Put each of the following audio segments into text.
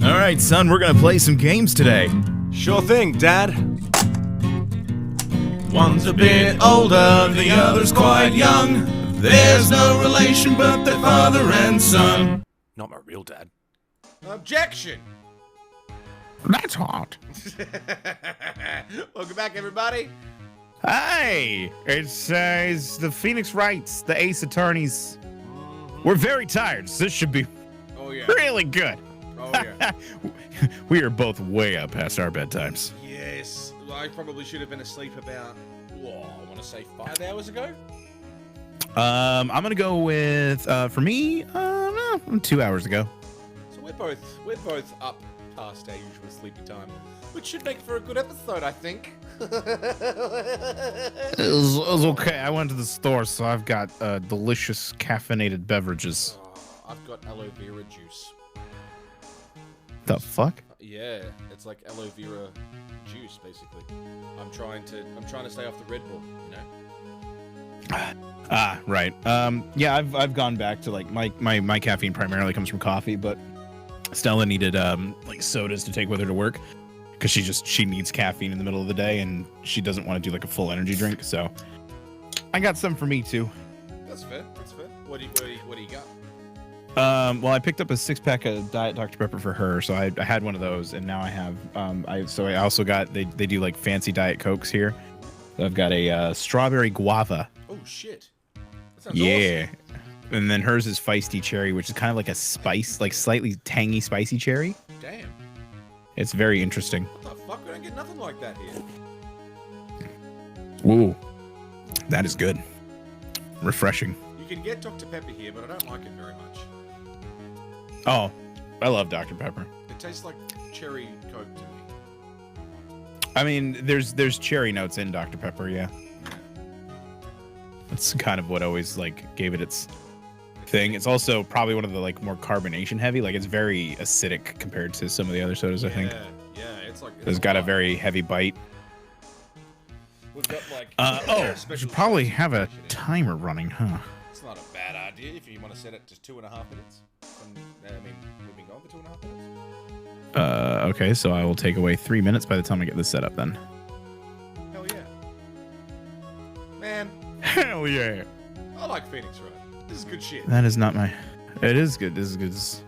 All right, son, we're gonna play some games today. Sure thing, Dad. One's a bit older, the other's quite young. There's no relation but their father and son. Not my real dad. Objection! That's hot. Welcome back, everybody. Hey, it's the Phoenix Wrights, the Ace Attorneys. We're very tired, so this should be really good. Oh, yeah. We are both way up past our bedtimes. Yes. I probably should have been asleep about, I want to say 5 hours ago? I'm going to go with, for me, 2 hours ago. So we're both up past our usual sleepy time, which should make for a good episode, I think. It was okay. I went to the store, so I've got delicious caffeinated beverages. I've got aloe vera juice. The fuck? Yeah, it's like aloe vera juice, basically. I'm trying to stay off the Red Bull, you know? Right. Yeah, I've gone back to like my caffeine primarily comes from coffee, but Stella needed like sodas to take with her to work because she needs caffeine in the middle of the day and she doesn't want to do like a full energy drink. So I got some for me too. That's fair. What do you got? Well, I picked up a 6-pack of Diet Dr. Pepper for her, so I had one of those, and now I have I also got they do like fancy Diet Cokes here. So I've got a strawberry guava. Oh shit! That sounds awesome. And then hers is feisty cherry, which is kind of like a spice, like slightly tangy, spicy cherry. Damn. It's very interesting. What the fuck? We don't get nothing like that here. Ooh, that is good. Refreshing. You can get Dr. Pepper here, but I don't like it very much. Oh, I love Dr. Pepper. It tastes like cherry Coke to me. I mean, there's cherry notes in Dr. Pepper, yeah. That's kind of what always like gave it its thing. It's also probably one of the like more carbonation heavy. Like it's very acidic compared to some of the other sodas, I think. Yeah, it's like it's got a very heavy bite. We've got like we should probably have a timer running, huh? It's not a bad idea if you want to set it to 2.5 minutes. We've been going for 2.5 minutes. Okay, so I will take away 3 minutes by the time I get this set up then. Hell yeah. Man. Hell yeah. I like Phoenix Wright. This is good shit. That is not my... It is good. This is good. It's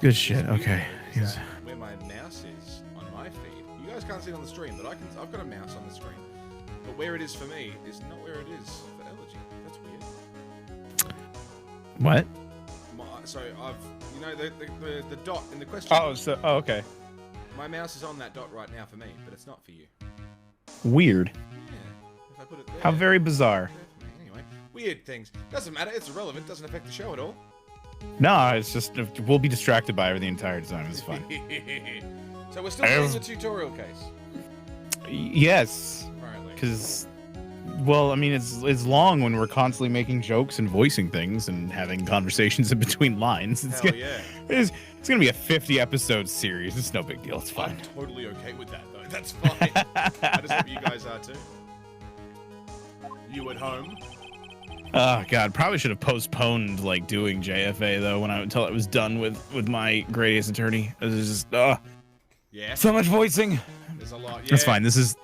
good shit. Okay. Where my mouse is on my feed. You guys can't see it on the stream, but I've got a mouse on the screen. But where it is for me is not where it is for Elegy. That's weird. What? So the dot in the question. Okay. My mouse is on that dot right now for me, but it's not for you. Weird. Yeah. If I put it there. How very bizarre. Anyway, weird things. Doesn't matter. It's irrelevant. Doesn't affect the show at all. No, it's just we'll be distracted by her the entire time. It's fine. So we're still doing the tutorial case. Yes. Because. Well, I mean, it's long when we're constantly making jokes and voicing things and having conversations in between lines. It's gonna be a 50-episode series. It's no big deal. It's fine. I'm totally okay with that, though. That's fine. I just hope you guys are too. You at home? Oh God, probably should have postponed like doing JFA though until I was done with my Great Ace Attorney. It was just yeah. So much voicing. There's a lot. Yeah. That's fine. This is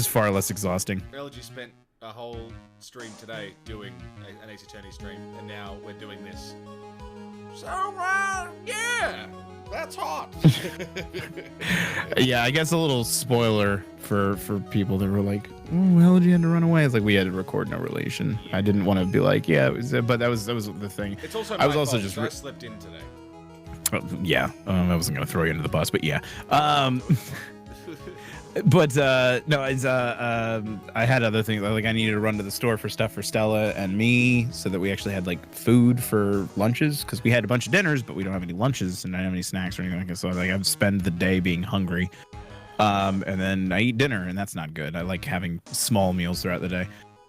far less exhausting. Elegy spent a whole stream today doing an Ace Attorney stream, and now we're doing this. So, yeah, that's hot. Yeah, I guess a little spoiler for people that were like, "Oh, Elegy had to run away." It's like we had to record No Relation. Yeah. I didn't want to be like, "Yeah," it was, but that was the thing. It's also my fault, just I slept in today. Yeah, I wasn't gonna throw you under the bus, but yeah. But no, I had other things. Like I needed to run to the store for stuff for Stella and me, so that we actually had like food for lunches because we had a bunch of dinners, but we don't have any lunches and I don't have any snacks or anything like that. So like I spend the day being hungry, and then I eat dinner, and that's not good. I like having small meals throughout the day.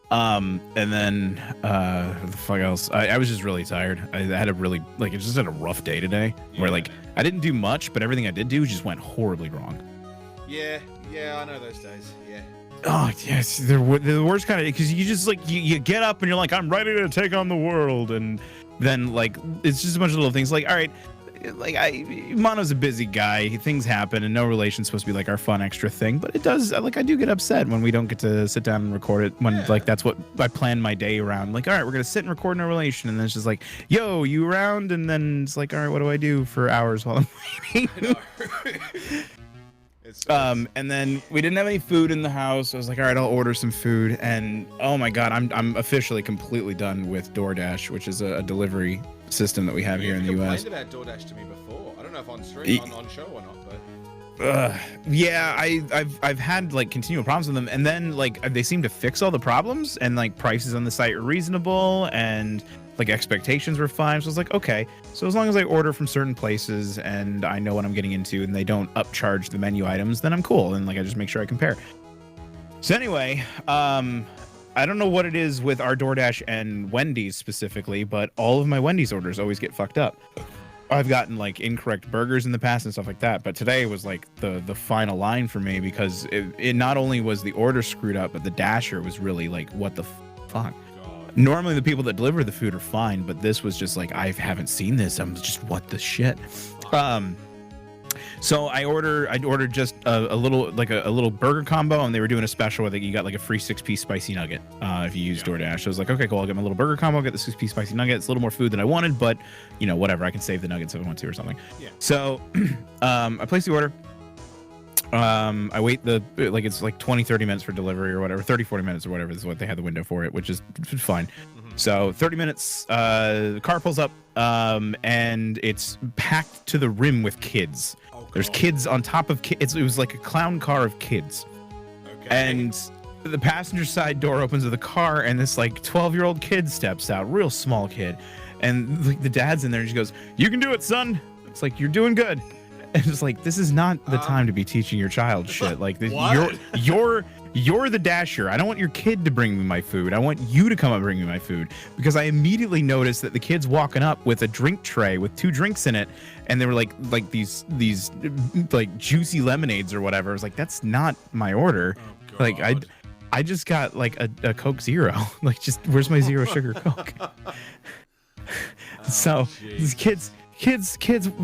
And then what the fuck else? I was just really tired. I had a really it just had a rough day today, where like I didn't do much, but everything I did do just went horribly wrong. Yeah, I know those days. Yeah. Oh yes, they're the worst kind of, because you just like you get up and you're like, I'm ready to take on the world, and then like it's just a bunch of little things like, all right, Mono's a busy guy. Things happen, and no relation's supposed to be like our fun extra thing. But it does. Like, I do get upset when we don't get to sit down and record it. When like that's what I plan my day around. Like, all right, we're gonna sit and record no relation, and then it's just like, yo, you around? And then it's like, all right, what do I do for hours while I'm waiting? And then we didn't have any food in the house. I was like, all right, I'll order some food. And oh my god, I'm officially completely done with DoorDash, which is a delivery system that we have here in the U.S. You complained about DoorDash to me before. I don't know if on stream, on show or not, but yeah, I've had like continual problems with them, and then like they seem to fix all the problems, and like prices on the site are reasonable, and like expectations were fine. So I was like, okay, so as long as I order from certain places and I know what I'm getting into, and they don't upcharge the menu items, then I'm cool. And like I just make sure I compare. So anyway, I don't know what it is with our DoorDash and Wendy's specifically, but all of my Wendy's orders always get fucked up. I've gotten like incorrect burgers in the past and stuff like that, but today was like the final line for me, because it not only was the order screwed up, but the dasher was really like, what the fuck? Normally the people that deliver the food are fine, but this was just like, I haven't seen this. I'm just, what the shit? So I ordered just a little burger combo, and they were doing a special where you got like a free 6-piece spicy nugget if you use DoorDash. So I was like, okay, cool, I'll get my little burger combo, get the 6-piece spicy nugget. It's a little more food than I wanted, but you know, whatever, I can save the nuggets if I want to or something. Yeah. So I placed the order. I wait it's like 20-30 minutes for delivery or whatever, 30-40 minutes or whatever is what they had the window for it, which is fine. So 30 minutes, the car pulls up, and it's packed to the rim with kids. There's kids on top of kids. It was like a clown car of kids. Okay. And the passenger side door opens of the car, and this like 12-year-old kid steps out, real small kid. And like the dad's in there, and she goes, "You can do it, son." It's like, "You're doing good." And it's like, this is not the time to be teaching your child shit. Like, you're the dasher. I don't want your kid to bring me my food. I want you to come up and bring me my food. Because I immediately noticed that the kid's walking up with a drink tray with 2 drinks in it, and they were like these like juicy lemonades or whatever. I was like, that's not my order. Oh, like I just got like a Coke Zero. Like, just where's my zero sugar Coke? So these kids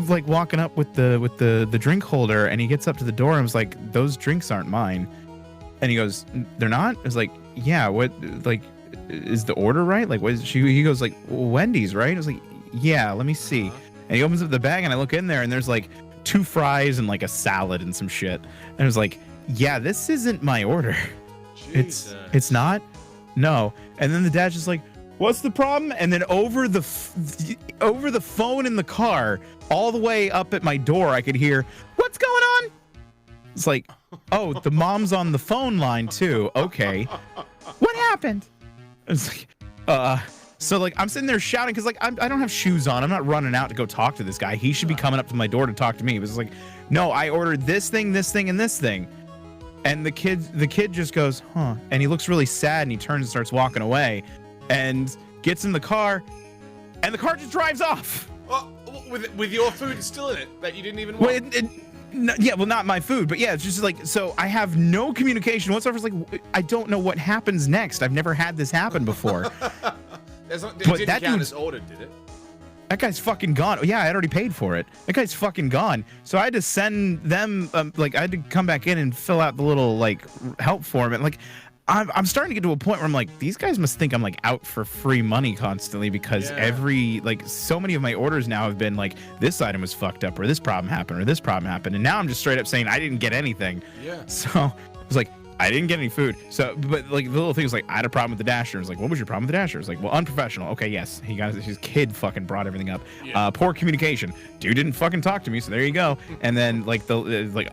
like walking up with the drink holder, and he gets up to the door and was like, "Those drinks aren't mine." And he goes, "They're not?" I was like, "Yeah, what, like, is the order right? Like, what is she?" He goes like, "Wendy's, right?" I was like, "Yeah, let me see." And he opens up the bag, and I look in there, and there's like 2 fries and like a salad and some shit. And I was like, "Yeah, this isn't my order." Jesus. It's not? No. And then the dad's just like, "What's the problem?" And then over the phone in the car, all the way up at my door, I could hear, "What's going on?" It's like, oh, the mom's on the phone line too. Okay. What happened? It's like, so like I'm sitting there shouting because like I don't have shoes on. I'm not running out to go talk to this guy. He should be coming up to my door to talk to me. It was like, no, I ordered this thing, and this thing. And the kid just goes, huh? And he looks really sad, and he turns and starts walking away, and gets in the car, and the car just drives off. Well, with your food still in it that you didn't even want. Well, not my food, but yeah, it's just like, so I have no communication whatsoever. It's like, I don't know what happens next. I've never had this happen before. It didn't count as ordered, did it? That guy's fucking gone. Yeah, I had already paid for it. That guy's fucking gone. So I had to send them, like, I had to come back in and fill out the little, like, help form. And, like, I'm starting to get to a point where I'm like, these guys must think I'm like out for free money constantly, because so many of my orders now have been like, this item was fucked up, or this problem happened, or this problem happened. And now I'm just straight up saying I didn't get anything. Yeah. So I was like, I didn't get any food. So, but like the little thing was like, I had a problem with the dasher. I was like, what was your problem with the dasher? It's like, well, unprofessional. Okay, yes. His kid fucking brought everything up. Yeah. Poor communication. Dude didn't fucking talk to me. So there you go. And then like it's like,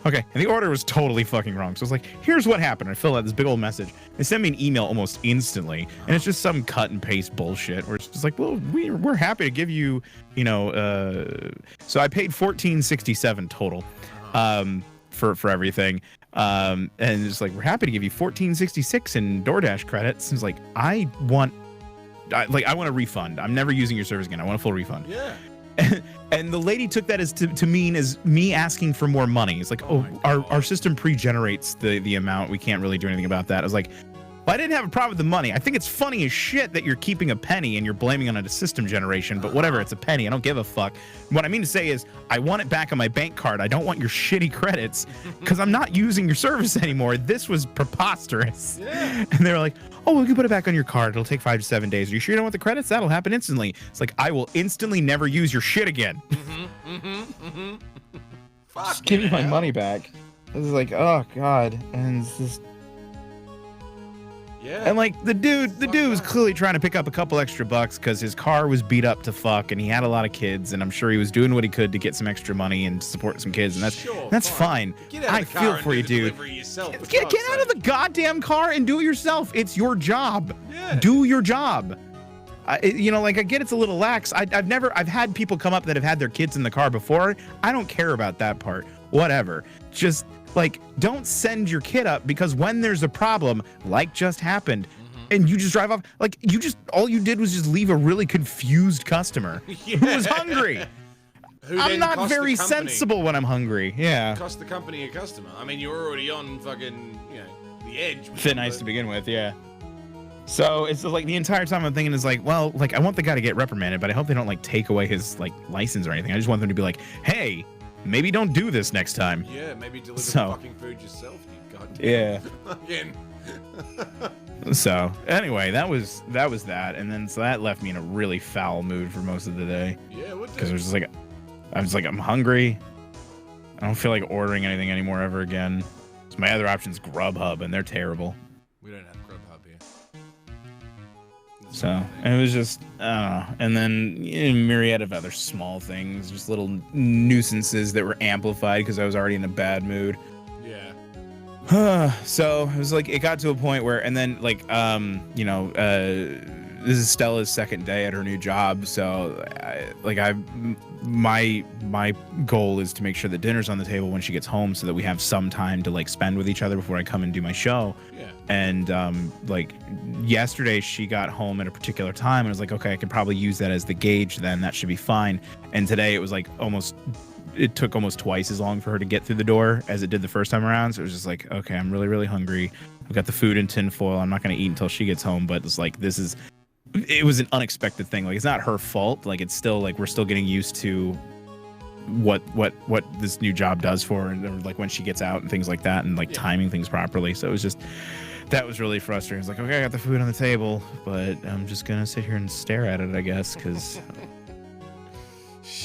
okay. And the order was totally fucking wrong. So it's like, here's what happened. I filled out this big old message. They sent me an email almost instantly. And it's just some cut and paste bullshit where it's just like, well, we're happy to give you, so I paid $14.67 total, for everything. And it's like, we're happy to give you $14.66 in DoorDash credits. And it's like, I want a refund. I'm never using your service again. I want a full refund. Yeah. And the lady took that as to mean as me asking for more money. It's like, our system pre-generates the amount. We can't really do anything about that. I was like, Well, I didn't have a problem with the money. I think it's funny as shit that you're keeping a penny and you're blaming on a system generation, but whatever, it's a penny. I don't give a fuck. What I mean to say is I want it back on my bank card. I don't want your shitty credits because I'm not using your service anymore. This was preposterous. Yeah. And they were like, oh, we can put it back on your card. It'll take 5 to 7 days. Are you sure you don't want the credits? That'll happen instantly. It's like, I will instantly never use your shit again. Just give me my money back. I was like, oh, God. And it's just... Yeah. And like the dude was clearly trying to pick up a couple extra bucks because his car was beat up to fuck and he had a lot of kids and I'm sure he was doing what he could to get some extra money and support some kids and that's fine. I feel for you, dude. Get out of the goddamn car and do it yourself. It's your job. Yeah. Do your job. You know, like I get it's a little lax. I've had people come up that have had their kids in the car before. I don't care about that part. Whatever. Just like, don't send your kid up because when there's a problem, like just happened, and you just drive off, like all you did was just leave a really confused customer who was hungry. I'm not very sensible when I'm hungry. Yeah. Cost the company a customer. I mean, you're already on fucking, the edge. Thin ice to begin with, yeah. So it's like the entire time I'm thinking is like, well, like I want the guy to get reprimanded, but I hope they don't like take away his like license or anything. I just want them to be like, hey, maybe don't do this next time. Yeah, maybe deliver fucking food yourself, you goddamn. Yeah. Again. So anyway, that was that, and then so that left me in a really foul mood for most of the day. Yeah, what? Because I was like, I'm hungry. I don't feel like ordering anything anymore ever again. So my other option's Grubhub, and they're terrible. We don't have Grubhub here. So it was just, and then a myriad of other small things, just little nuisances that were amplified because I was already in a bad mood. Yeah. So it was like, it got to a point where, and then like, this is Stella's second day at her new job. So my goal is to make sure that dinner's on the table when she gets home so that we have some time to like spend with each other before I come and do my show. Yeah. And like yesterday she got home at a particular time and I was like, okay, I could probably use that as the gauge then. That should be fine. And today it was like it took almost twice as long for her to get through the door as it did the first time around. So it was just like, okay, I'm really, really hungry. I've got the food in tin foil. I'm not going to eat until she gets home. But it's like, it was an unexpected thing. Like, it's not her fault. Like, it's still like, we're still getting used to what this new job does for her, and like when she gets out and things like that, and like timing things properly. So it was just, that was really frustrating. It's like, okay, I got the food on the table, but I'm just going to sit here and stare at it, I guess. Cause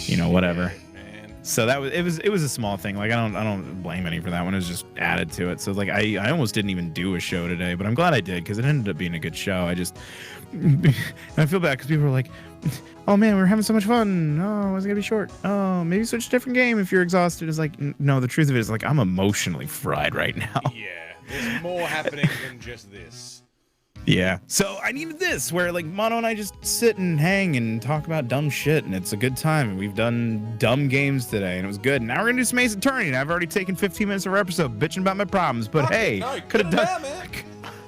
whatever. So that was it was a small thing. Like I don't blame any for that one. It was just added to it. So like I almost didn't even do a show today, but I'm glad I did because it ended up being a good show. I feel bad because people were like, "Oh man, we were having so much fun. Oh, it's gonna be short. Oh, maybe switch a different game if you're exhausted." It's like, no. The truth of it is like I'm emotionally fried right now. Yeah, there's more happening than just this. Yeah. So I needed this where like Mono and I just sit and hang and talk about dumb shit, and it's a good time. And we've done dumb games today, and it was good. Now we're gonna do some Ace Attorney, and I've already taken 15 minutes of our episode bitching about my problems. But hey, could have done.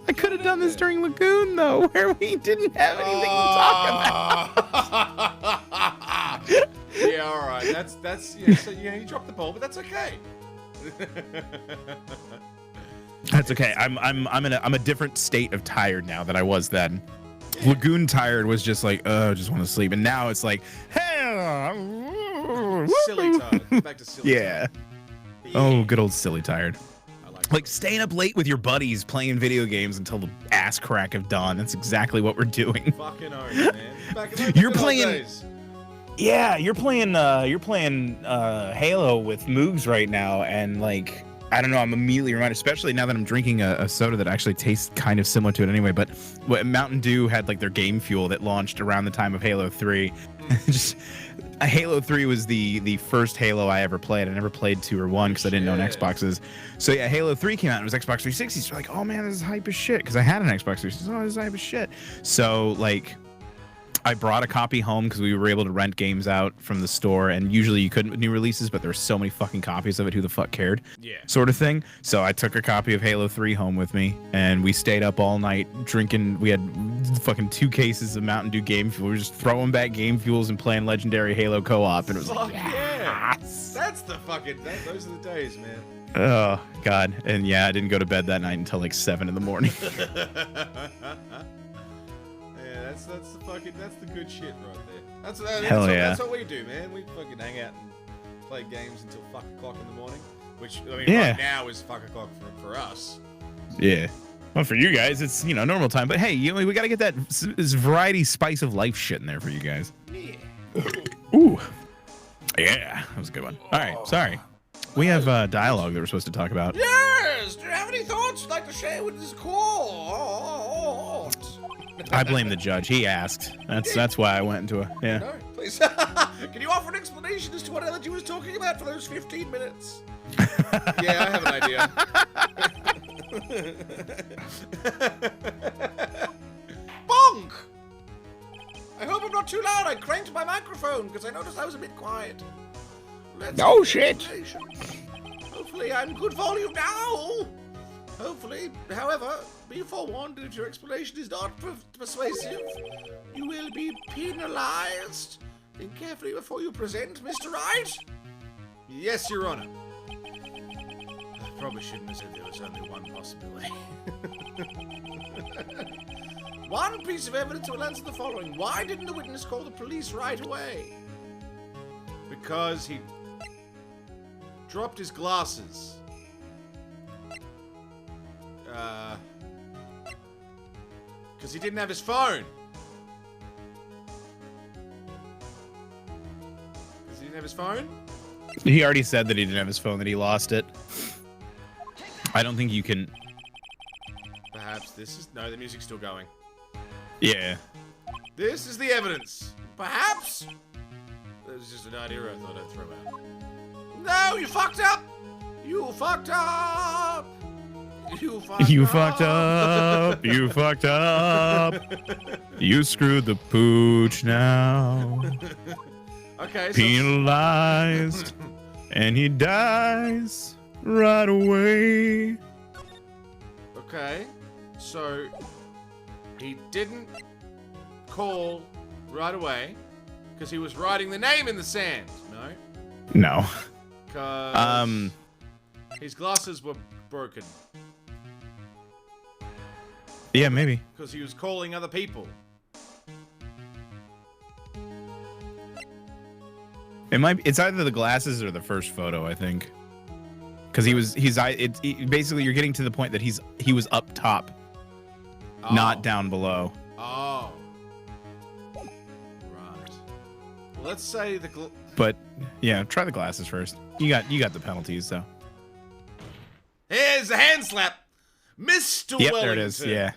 I could have done this during Lagoon though, where we didn't have anything to talk about. Yeah, all right. That's yeah. So you dropped the ball, but that's okay. That's okay. I'm in a different state of tired now than I was then. Yeah. Lagoon tired was just like, oh, I just want to sleep, and now it's like, hey, silly tired. Back to silly. Yeah. Oh, good old silly tired. Like staying up late with your buddies playing video games until the ass crack of dawn. That's exactly what we're doing. Fucking oath, man. You're playing. Yeah, you're playing Halo with Moogs right now, and like, I don't know, I'm immediately reminded, especially now that I'm drinking a soda that actually tastes kind of similar to it anyway, but Mountain Dew had like their Game Fuel that launched around the time of Halo 3. Just Halo 3 was the first Halo I ever played. I never played 2 or 1 because I didn't own Xboxes. So yeah, Halo 3 came out and it was Xbox 360. So like, oh man, this is hype as shit, because I had an Xbox 360. Oh, this is hype as shit. So like, I brought a copy home because we were able to rent games out from the store, and usually you couldn't with new releases, but there were so many fucking copies of it, who the fuck cared? Yeah. Sort of thing. So I took a copy of Halo 3 home with me, and we stayed up all night drinking. We had fucking 2 cases of Mountain Dew Game Fuel. We were just throwing back Game Fuels and playing Legendary Halo co-op, and it was like, yeah. That's the fucking, those are the days, man. Oh God, and yeah, I didn't go to bed that night until like 7 in the morning. Yeah, that's the good shit right there. That's what we do, man. We fucking hang out and play games until fuck o'clock in the morning. Which I mean, right now is fuck o'clock for us. Yeah. Well, for you guys, it's normal time. But hey, we gotta get that this variety spice of life shit in there for you guys. Yeah. Ooh. Yeah, that was a good one. All right, sorry. We have dialogue that we're supposed to talk about. Yes. Do you have any thoughts you'd like to share with this court? I blame the judge. He asked. That's why I went into a No, please. Can you offer an explanation as to what Elegy was talking about for those 15 minutes? Yeah, I have an idea. Bonk! I hope I'm not too loud. I cranked my microphone because I noticed I was a bit quiet. Oh shit! Hopefully I'm good volume now. Hopefully, however, be forewarned if your explanation is not persuasive. You will be penalized. Think carefully before you present, Mr. Wright. Yes, Your Honor. I probably shouldn't have said there was only one possibility. One piece of evidence will answer the following. Why didn't the witness call the police right away? Because he dropped his glasses. Because he didn't have his phone. Because he didn't have his phone? He already said that he didn't have his phone, that he lost it. I don't think you can... Perhaps this is... No, the music's still going. Yeah. This is the evidence. Perhaps? That was just an idea I thought I'd throw out. No, you fucked up! You fucked up! You fucked up! You fucked up! You screwed the pooch now. Okay, so... Penalized. And he dies right away. Okay, so... He didn't call right away because he was writing the name in the sand. No? No. Because his glasses were broken. Yeah, maybe. Because he was calling other people. It's either the glasses or the first photo, I think. Because basically you're getting to the point that he was up top, not down below. Oh. Right. Well, let's say But yeah, try the glasses first. You got the penalties, so. Here's the hand slap, Mr. Yep, Wellington. there it is. Yeah.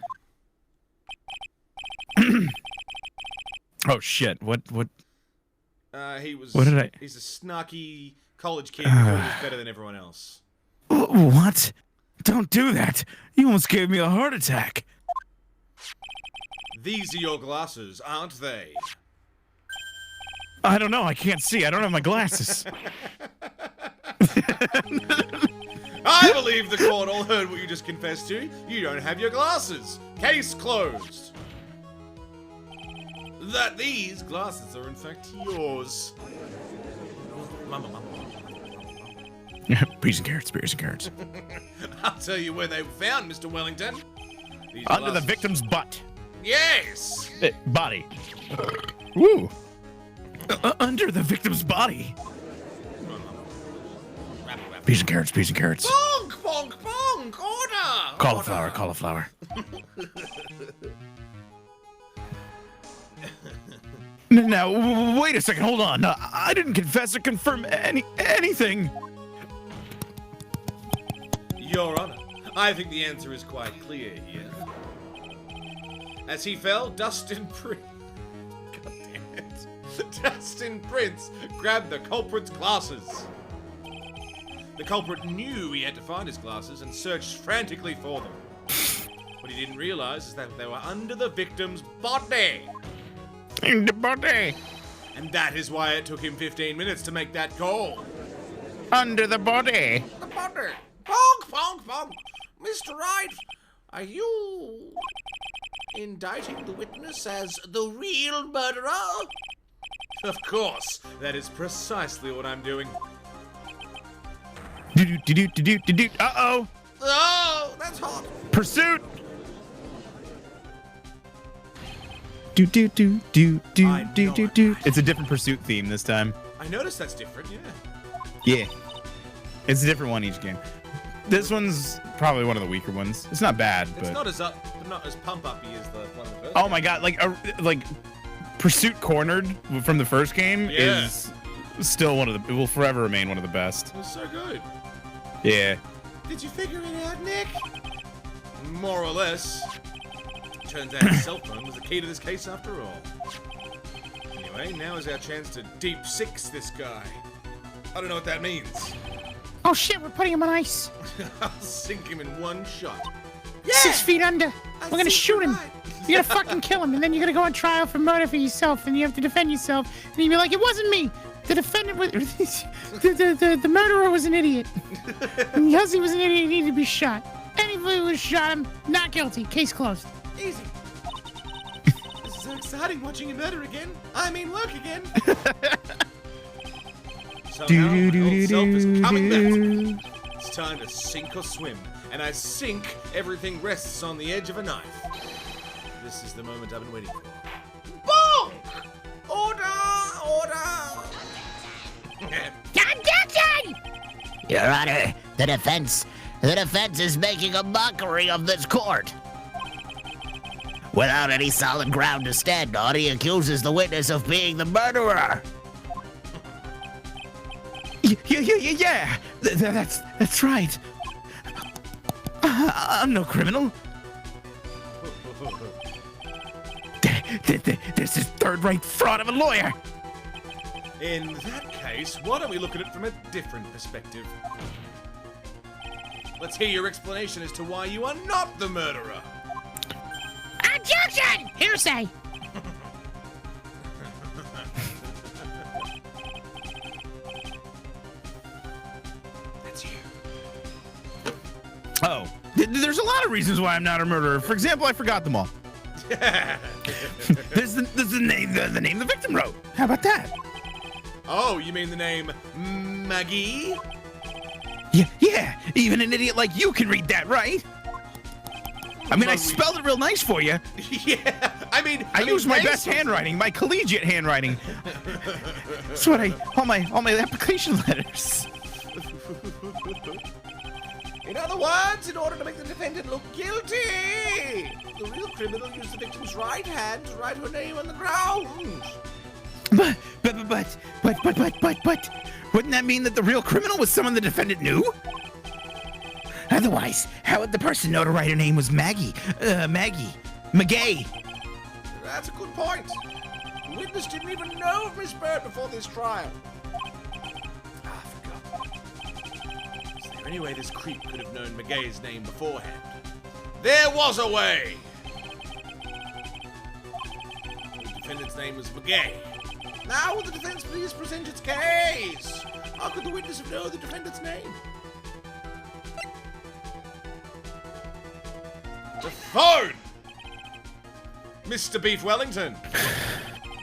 Oh shit! What? He was. What did I? He's a snarky college kid who was better than everyone else. What? Don't do that! You almost gave me a heart attack. These are your glasses, aren't they? I don't know. I can't see. I don't have my glasses. I believe the court all heard what you just confessed to. You don't have your glasses. Case closed. That these glasses are in fact yours. Peas and carrots, beers and carrots. I'll tell you where they were found, Mr. Wellington. These Under the glasses. victim's butt. Yes. Body. Woo. Under the victim's body. Peas and carrots, peas and carrots. Bonk, bonk, bonk. Order. Cauliflower, cauliflower. Now, wait a second. Hold on. I didn't confess or confirm anything. Your Honor, I think the answer is quite clear here. As he fell, Dustin Prince grabbed the culprit's glasses. The culprit knew he had to find his glasses and searched frantically for them. What he didn't realize is that they were under the victim's body. In the body. And that is why it took him 15 minutes to make that call. Under the body. The body. Bonk, bonk, bonk. Mr. Wright, are you indicting the witness as the real murderer? Of course. That is precisely what I'm doing. Uh-oh. Oh, that's hot. Pursuit. I know it. It's a different pursuit theme this time. I noticed that's different, yeah. Yeah. It's a different one each game. This one's probably one of the weaker ones. It's not bad, It's but not as pump-uppy as the one of the first. oh my god, like Pursuit Cornered from the first game Yeah. is still one of the, it will forever remain one of the best. It was so good. Yeah. Did you figure it out, Nick? More or less. Turns out his cell phone was the key to this case after all. Anyway, now is our chance to deep six this guy. I don't know what that means. Oh shit, we're putting him on ice. I'll sink him in one shot. 6 feet under. We're gonna shoot him. You're gonna fucking kill him, and then you're gonna go on trial for murder for yourself, and you have to defend yourself. And you'll be like, it wasn't me. The defendant was the murderer was an idiot. And because he was an idiot, he needed to be shot. Anybody who shot him, not guilty. Case closed. Easy. This is so exciting watching you murder again. I mean work again. Somehow my old self is coming back. It's time to sink or swim. And I sink, everything rests on the edge of a knife. This is the moment I've been waiting for. Bonk! Order! Order! Objection! Your Honor, the defense is making a mockery of this court. Without any solid ground to stand on, he accuses the witness of being the murderer. Yeah. That's right. I'm no criminal. This is third-rate fraud of a lawyer. In that case, why don't we look at it from a different perspective? Let's hear your explanation as to why you are not the murderer. Objection! Hearsay. That's you. Oh, there's a lot of reasons why I'm not a murderer. For example, I forgot them all. There's the name the victim wrote. How about that? Oh, you mean the name Maggie? Yeah. Even an idiot like you can read that, right? I mean, I spelled it real nice for you. Yeah, I mean, use my best handwriting, my collegiate handwriting. That's what all my application letters. In other words, in order to make the defendant look guilty, the real criminal used the victim's right hand to write her name on the ground. But, wouldn't that mean that the real criminal was someone the defendant knew? Otherwise, how would the person know to write her name was Maggie? McGay. That's a good point. The witness didn't even know of Miss Bird before this trial. I forgot. Is there any way this creep could have known McGay's name beforehand? There was a way! The defendant's name was McGay. Now will the defense please present its case? How could the witness have known the defendant's name? The phone! Mr. Beef Wellington!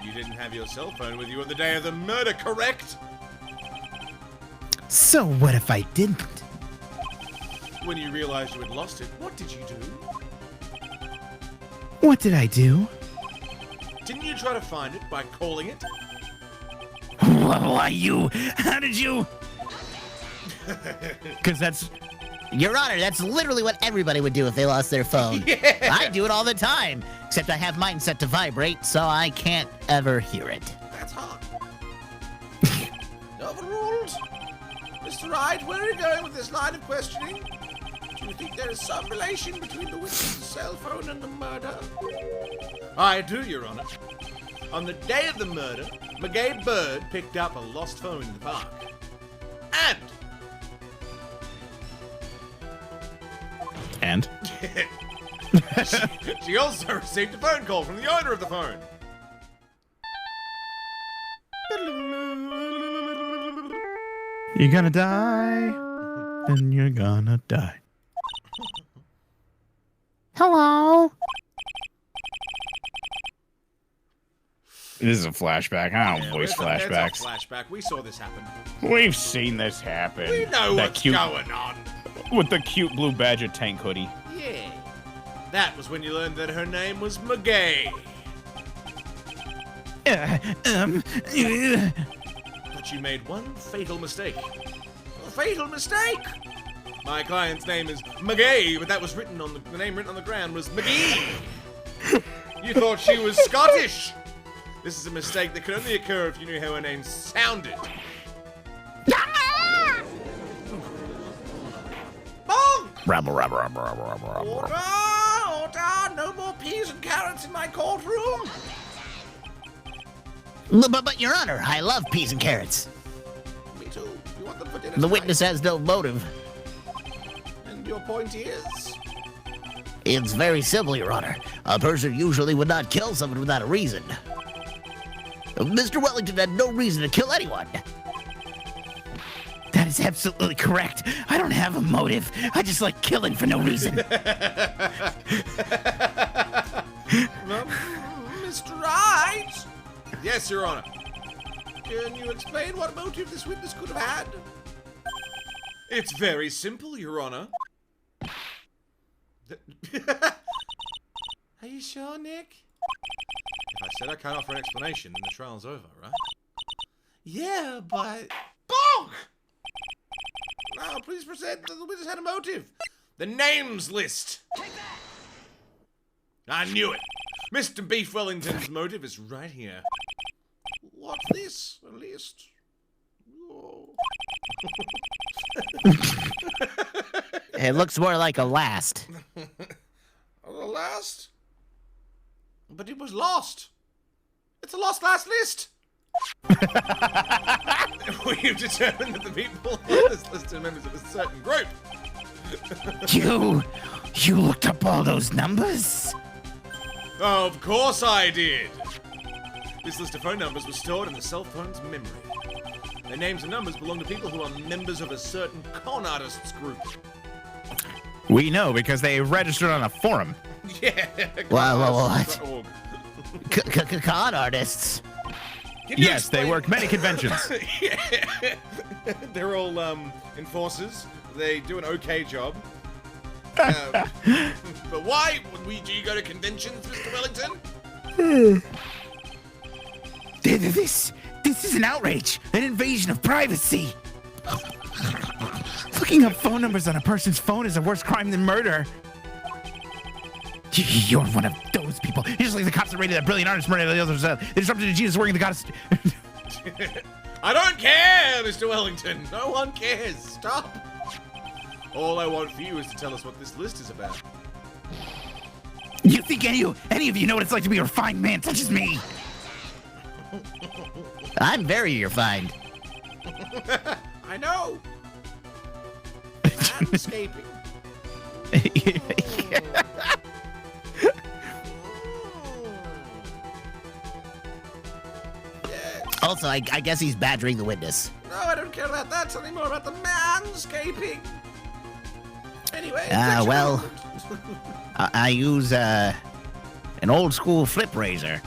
You didn't have your cell phone with you on the day of the murder, correct? So what if I didn't? When you realized you had lost it, what did you do? What did I do? Didn't you try to find it by calling it? Why you? How did you? Because that's... Your Honor, that's literally what everybody would do if they lost their phone. Yeah. I do it all the time, except I have mine set to vibrate, so I can't ever hear it. That's hard. Overruled. Mr. Wright, where are you going with this line of questioning? Do you think there is some relation between the witness's cell phone and the murder? I do, Your Honor. On the day of the murder, McGay Bird picked up a lost phone in the park. And? She also received a phone call from the owner of the phone. You're gonna die, and you're gonna die. Hello. This is a flashback. I don't voice flashbacks. It's a flashback. We saw this happen. We've seen this happen. We know what's going on. With the cute blue badger tank hoodie. Yeah. That was when you learned that her name was McGay. But you made one fatal mistake. A fatal mistake! My client's name is McGay, but that was written on the name written on the ground was McGee. You thought she was Scottish. This is a mistake that could only occur if you knew how her name sounded. Bonk! Order! No more peas and carrots in my courtroom! But Your Honor, I love peas and carrots. Me too. You want them for dinner The tonight? witness has no motive. And your point is? It's very simple, Your Honor. A person usually would not kill someone without a reason. Mr. Wellington had no reason to kill anyone. That is absolutely correct. I don't have a motive. I just like killing for no reason. Mr. Wright? Yes, Your Honor. Can you explain what motive this witness could have had? It's very simple, Your Honor. Are you sure, Nick? If I said I can't offer an explanation, then the trial's over, right? Yeah, but... Bonk! Now, please present that the witness had a motive. The names list. I knew it. Mr. Beef Wellington's motive is right here. What's this? A list? Oh. It looks more like a last. The last? But it was lost. It's a lost last list. We've determined that the people on this list are members of a certain group. You looked up all those numbers? Of course I did. This list of phone numbers was stored in the cell phone's memory. Their names and numbers belong to people who are members of a certain con artists group. We know because they registered on a forum. Yeah. What? Con artists? Yes, they work many conventions. Yeah. They're all enforcers. They do an okay job. But why do you go to conventions, Mr. Wellington? This is an outrage, an invasion of privacy. Looking up phone numbers on a person's phone is a worse crime than murder. You're one of those people. You're just like the cops that raided that brilliant artist murder the others. They disrupted a genius working the goddess. I don't care, Mr. Wellington. No one cares. Stop. All I want for you is to tell us what this list is about. You think any of you know what it's like to be a refined man such as me? I'm very refined. I know. And escaping. Also, I guess he's badgering the witness. No, I don't care about that. Tell me more about the manscaping. Anyway. Well, I use an old school flip razor.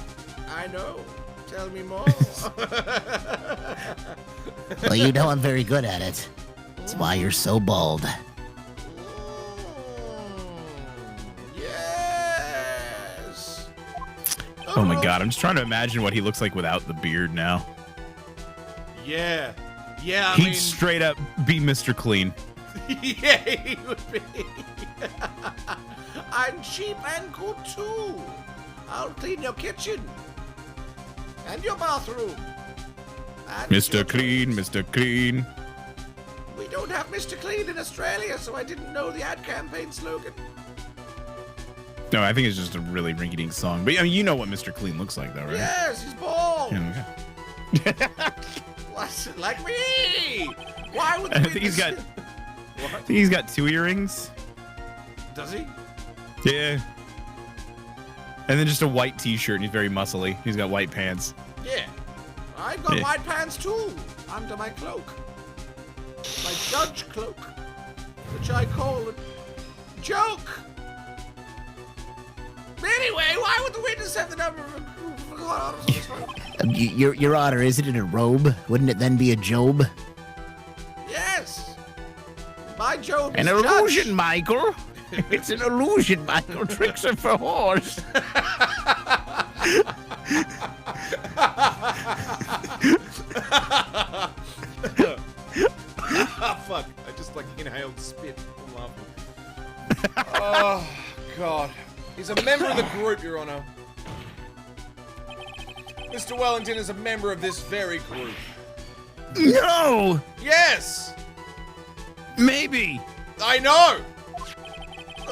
I know. Tell me more. Well, you know I'm very good at it. That's why you're so bald. Yes. Oh my god, I'm just trying to imagine what he looks like without the beard now. Yeah. Yeah, I He'd mean... straight up be Mr. Clean. Yeah, he would be. I'm cheap and good too. I'll clean your kitchen. And your bathroom. And your Mr. Clean, toilet. Mr. Clean. We don't have Mr. Clean in Australia, so I didn't know the ad campaign slogan. No, I think it's just a really rinky-dink song. But I mean, you know what Mr. Clean looks like, though, right? Yes, he's bald. Yeah, What's it like me? Why would I think he's got. What? I think he's got 2 earrings. Does he? Yeah. And then just a white t-shirt, and he's very muscly. He's got white pants. Yeah. I've got Yeah. white pants too, under my cloak. My judge cloak, which I call a joke. Anyway, why would the witness have the number of on his phone? Your Honor, isn't it a robe? Wouldn't it then be a Job? Yes. My Job An is illusion, Dutch. Michael. It's an illusion, Michael. Tricks are for whores. Fuck. I just like inhaled spit. I'm laughing. Oh, God. He's a member of the group, Your Honor. Mr. Wellington is a member of this very group. No! Yes! Maybe. I know!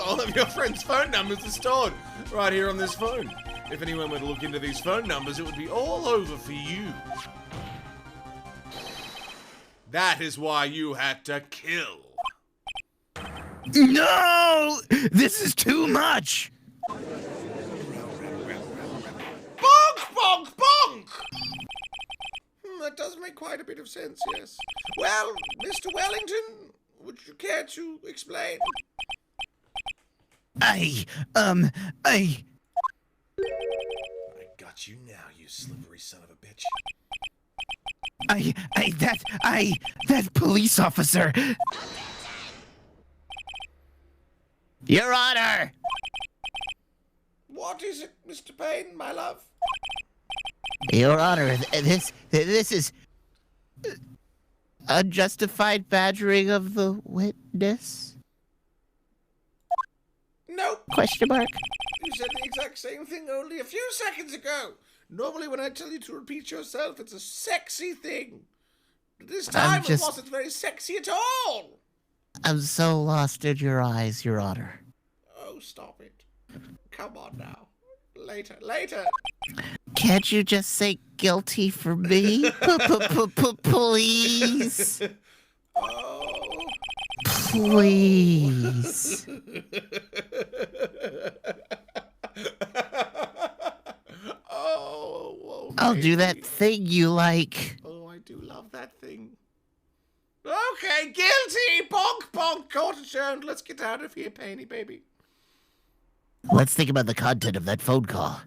All of your friends' phone numbers are stored right here on this phone. If anyone were to look into these phone numbers, it would be all over for you. That is why you had to kill. No! This is too much. Bonk, bonk, bonk! That does make quite a bit of sense, yes. Well, Mr. Wellington, would you care to explain? I Got you now, you slippery son of a bitch. that police officer. Your Honor! What is it, Mr. Payne, my love? Your Honor, this is unjustified badgering of the witness? Nope. Question mark. You said the exact same thing only a few seconds ago. Normally when I tell you to repeat yourself, it's a sexy thing. But this time it wasn't very sexy at all. I'm so lost in your eyes, Your Honor. Oh, stop it. Come on now. Later. Can't you just say guilty for me? Please. Oh. Please. Oh, I'll do that thing you like. Oh, I do love that thing. Okay, guilty! Bonk, bonk, court adjourned. Let's get out of here, Painy baby. Let's think about the content of that phone call.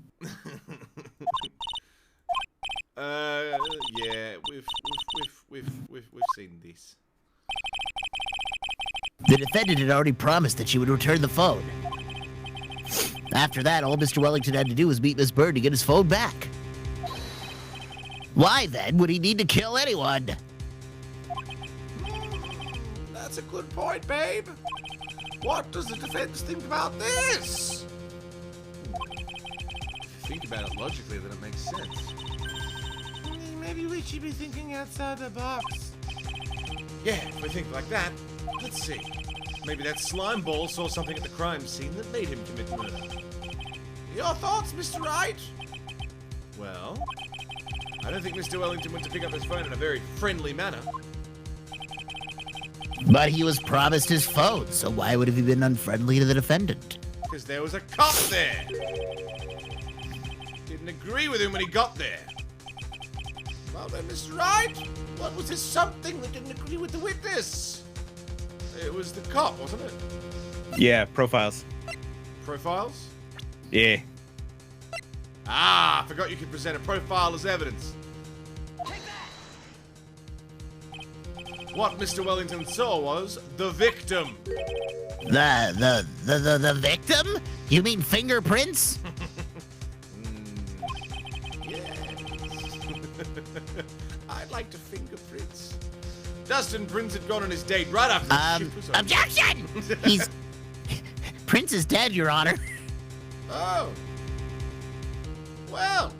Yeah, we've seen this. The defendant had already promised that she would return the phone. After that, all Mr. Wellington had to do was meet Miss Bird to get his phone back. Why, then, would he need to kill anyone? That's a good point, babe. What does the defense think about this? Think about it logically, then it makes sense. Maybe we should be thinking outside the box. Yeah, if we think like that, let's see. Maybe that slime ball saw something at the crime scene that made him commit murder. Your thoughts, Mr. Wright? Well, I don't think Mr. Wellington went to pick up his phone in a very friendly manner. But he was promised his phone, so why would he have been unfriendly to the defendant? Because there was a cop there. Didn't agree with him when he got there. Well then, Mr. Wright, what was this something that didn't agree with the witness? It was the cop, wasn't it? Yeah, profiles. Profiles? Yeah. Ah, I forgot you could present a profile as evidence. What Mr. Wellington saw was the victim. The victim? You mean fingerprints? I'd like to fingerprints. Dustin Prince had gone on his date right after the shift was over. Objection! Prince is dead, Your Honor. Oh. Well,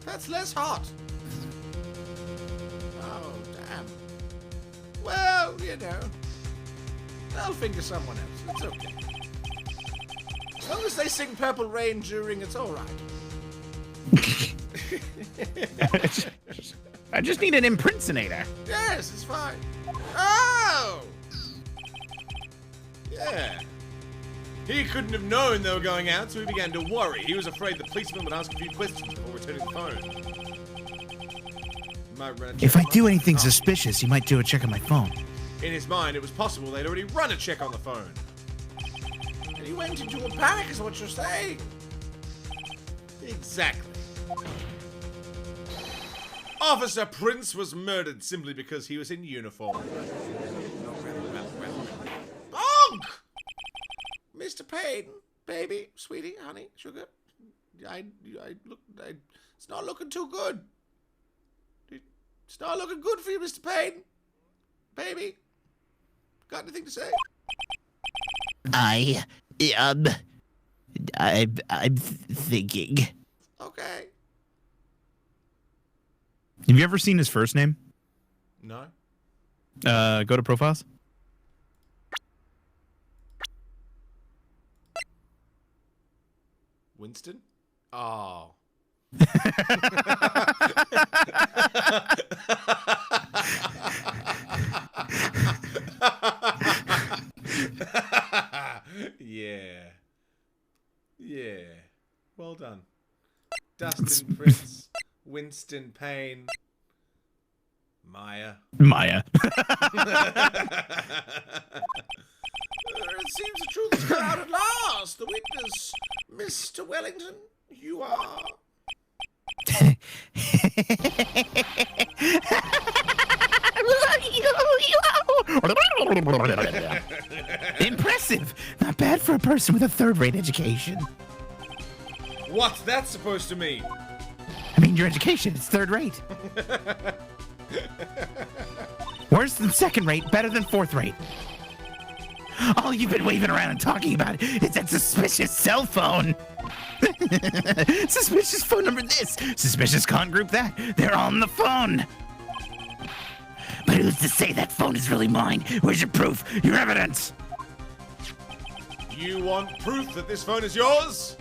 that's less hot. Oh, damn. Well, you know, I'll finger someone else. It's okay. As long as they sing Purple Rain during, it's all right. I just need an imprisonator. Yes, it's fine. Oh! Yeah. He couldn't have known they were going out, so he began to worry. He was afraid the policeman would ask a few questions before returning the phone. If I do anything suspicious, he might do a check on my phone. In his mind, it was possible they'd already run a check on the phone. And he went into a panic, is what you're saying. Exactly. Officer Prince was murdered simply because he was in uniform. Bonk! Mr. Payne, baby, sweetie, honey, sugar. It's not looking too good. It's not looking good for you, Mr. Payne. Baby, got anything to say? I'm thinking. Okay. Have you ever seen his first name? No? Go to profiles. Winston? Oh. Yeah. Yeah. Well done. Dustin Prince, Winston Payne, Maya. Maya. It seems the truth has come out at last. The witness, Mr. Wellington, you are... Impressive. Not bad for a person with a third-rate education. What's that supposed to mean? I mean, your education is third-rate. Worse than second-rate, better than fourth-rate. All you've been waving around and talking about is that suspicious cell phone. Suspicious phone number this, suspicious con group that. They're on the phone. But who's to say that phone is really mine? Where's your proof? Your evidence? You want proof that this phone is yours?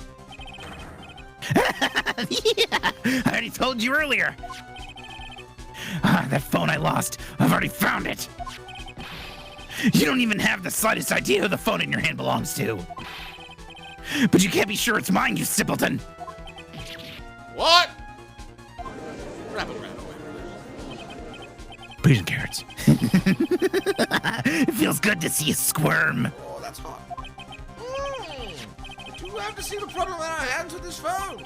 Yeah, I already told you earlier. That phone I lost, I've already found it. You don't even have the slightest idea who the phone in your hand belongs to. But you can't be sure it's mine, you simpleton. What? Prison carrots. It feels good to see you squirm. Oh, that's hot. Do you have to see the problem in our hands with this phone?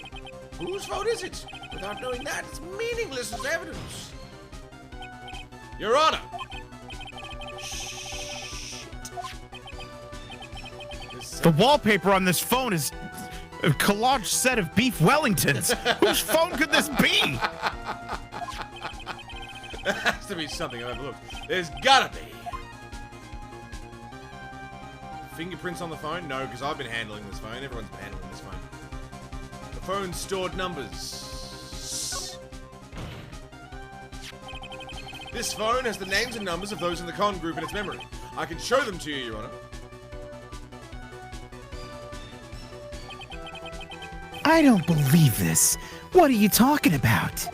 Whose phone is it? Without knowing that, it's meaningless as evidence. Your Honor. The wallpaper on this phone is a collage set of beef Wellingtons. Whose phone could this be? There has to be something I've overlooked. There's gotta be. Fingerprints on the phone? No, because I've been handling this phone. Everyone's been handling this phone. The phone stored numbers. This phone has the names and numbers of those in the con group in its memory. I can show them to you, Your Honor. I don't believe this. What are you talking about?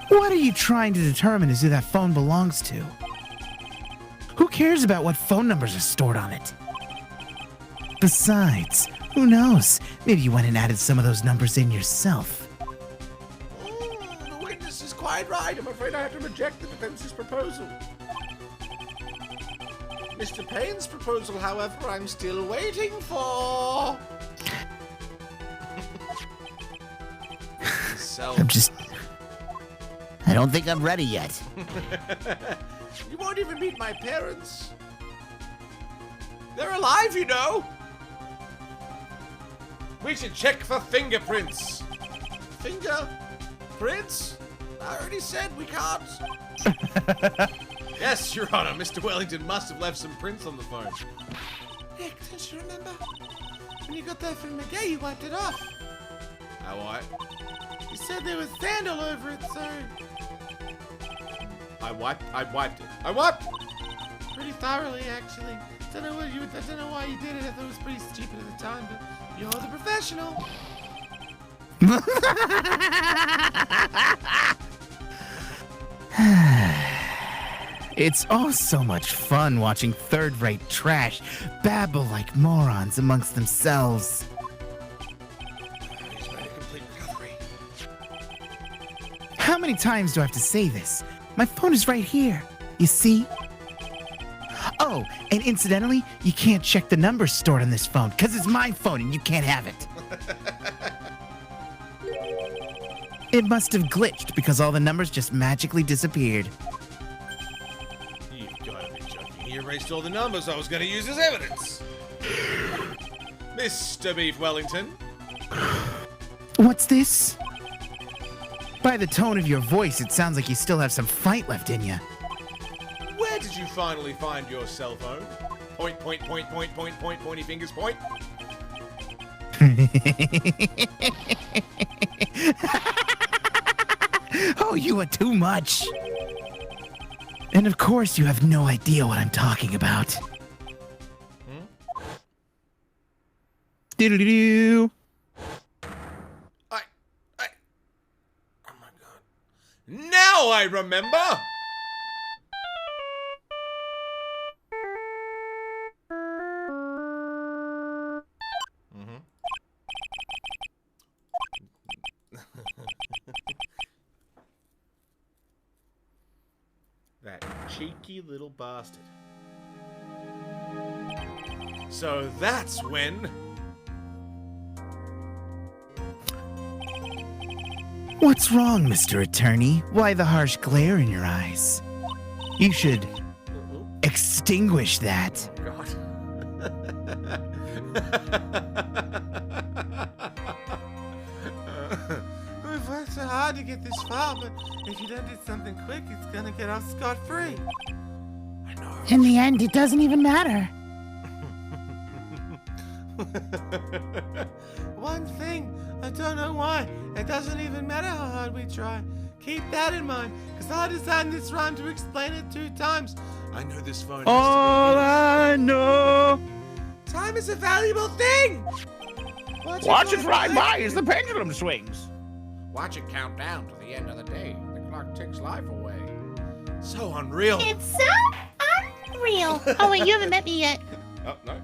What are you trying to determine as who that phone belongs to? Who cares about what phone numbers are stored on it? Besides, who knows? Maybe you went and added some of those numbers in yourself. The witness is quite right. I'm afraid I have to reject the defense's proposal. Mr. Payne's proposal, however, I'm still waiting for. I don't think I'm ready yet. You won't even meet my parents. They're alive, you know. We should check for fingerprints. Fingerprints? I already said we can't. Yes, Your Honor. Mr. Wellington must have left some prints on the phone. Nick, don't you remember? When you got that from McGay, you wiped it off. How I? You said there was sand all over it, so... I wiped it. I wiped it! Pretty thoroughly, actually. I don't know why you did it. I thought it was pretty stupid at the time, but you're the professional. It's oh so much fun watching third-rate trash babble like morons amongst themselves. He's made a complete recovery. How many times do I have to say this? My phone is right here. You see? Oh, and incidentally, you can't check the numbers stored on this phone, because it's my phone and you can't have it. It must have glitched because all the numbers just magically disappeared. You've got to be joking. He erased all the numbers I was going to use as evidence. Mr. Beef Wellington. What's this? By the tone of your voice, it sounds like you still have some fight left in you. Where did you finally find your cell phone? Point, point, point, point, point, point, pointy fingers, point. Oh, you are too much. And of course, you have no idea what I'm talking about. Doo-doo-doo-doo. Oh my god. Now I remember! That cheeky little bastard. So that's when... What's wrong, Mr. Attorney? Why the harsh glare in your eyes? You should extinguish that. God. We've worked so hard to get this far, but if you don't do something quick, it's gonna get off scot-free. I know. In the end, it doesn't even matter. One thing, I don't know why. It doesn't even matter how hard we try. Keep that in mind, because I designed this rhyme to explain it 2 times. I know this phone has All I know. Time is a valuable thing! Watch it fly by as the pendulum swings. Watch it count down to the end of the day. The clock takes life away. so unreal. It's so unreal. Oh, wait, you haven't met me yet. Oh, no.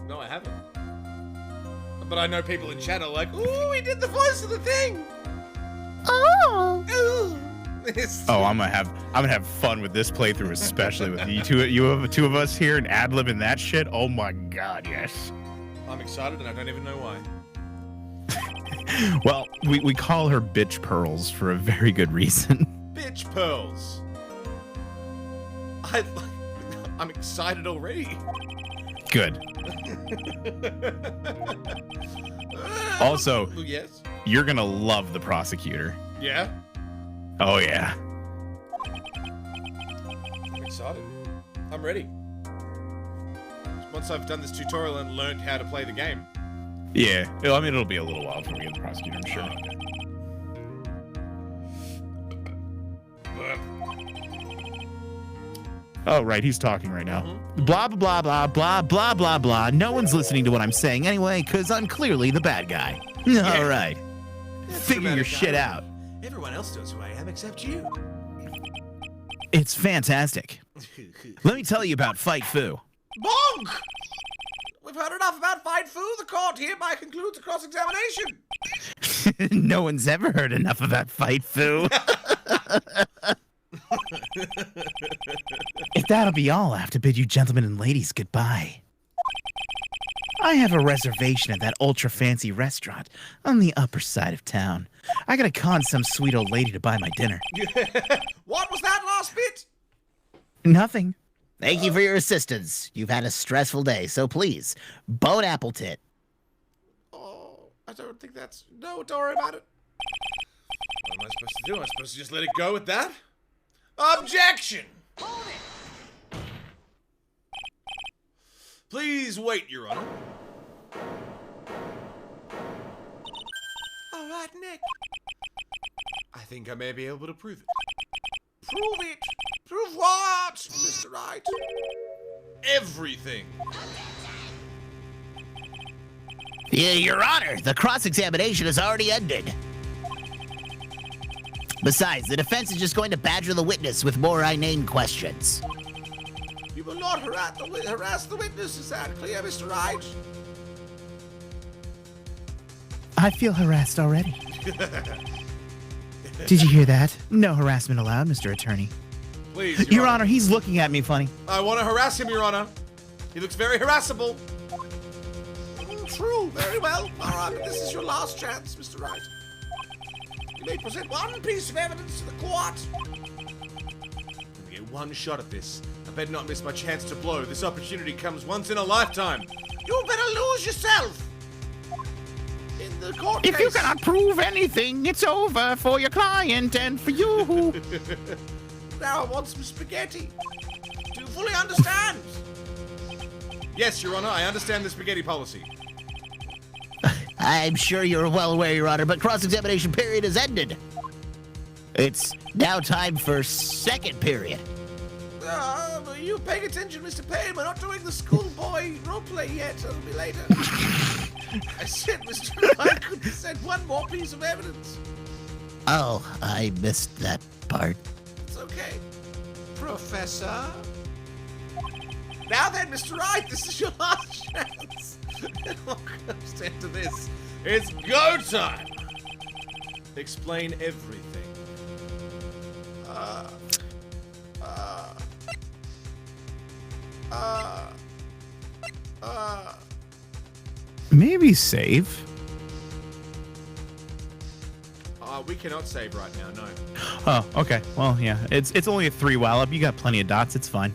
No, I haven't. But I know people in chat are like, ooh, he did the voice of the thing. Oh. Ooh. Oh, I'm gonna have fun with this playthrough, especially with you two of us here and ad-libbing that shit. Oh my god, yes. I'm excited and I don't even know why. Well, we call her Bitch Pearls for a very good reason. Bitch pearls. I'm excited already. Good. Also, yes. you're gonna love the prosecutor. Yeah. Oh yeah. I'm excited. I'm ready. Once I've done this tutorial and learned how to play the game. Yeah. I mean, it'll be a little while before we get the prosecutor, I'm sure. Oh, right. He's talking right now. Blah, blah, blah, blah, blah, blah, blah. No one's listening to what I'm saying anyway, because I'm clearly the bad guy. All right. Figure your shit out. Everyone else knows who I am except you. It's fantastic. Let me tell you about Fight Fu. Bonk! We've heard enough about Fight Fu. The court hereby concludes the cross-examination. No one's ever heard enough about Fight Fu. If that'll be all, I have to bid you gentlemen and ladies goodbye. I have a reservation at that ultra-fancy restaurant on the upper side of town. I gotta con some sweet old lady to buy my dinner. What was that last bit? Nothing. Thank you for your assistance. You've had a stressful day, so please, bone apple tit. Oh, I don't think that's... No, don't worry about it. What am I supposed to do? Am I supposed to just let it go at that? Objection! Please wait, Your Honor. All right, Nick. I think I may be able to prove it. Prove it. Prove what, Mr. Wright? Everything. Yeah, Your Honor, the cross-examination has already ended. Besides, the defense is just going to badger the witness with more inane questions. You will not harass the witness. Is that clear, Mr. Wright? I feel harassed already. Did you hear that? No harassment allowed, Mr. Attorney. Please, Your Honor, he's looking at me funny. I want to harass him, Your Honor. He looks very harassable. True, very well. All right, but this is your last chance, Mr. Wright. You may present one piece of evidence to the court. I get one shot at this. I better not miss my chance to blow. This opportunity comes once in a lifetime. You better lose yourself. In the court If case. you cannot prove anything, it's over for your client and for you. Now I want some spaghetti. Do you fully understand? Yes, Your Honor, I understand the spaghetti policy. I'm sure you're well aware, Your Honor, but cross-examination period has ended. It's now time for second period. Are you paying attention, Mr. Payne? We're not doing the schoolboy roleplay yet. It'll be later. I said, Mr. I could present one more piece of evidence. Oh, I missed that part. It's okay. Professor? Now then, Mr. Wright, this is your last chance. It all comes down to this. It's go time! Explain everything. Maybe save. We cannot save right now, no. Oh, okay. Well, yeah. It's only a 3 wallop. You got plenty of dots. It's fine.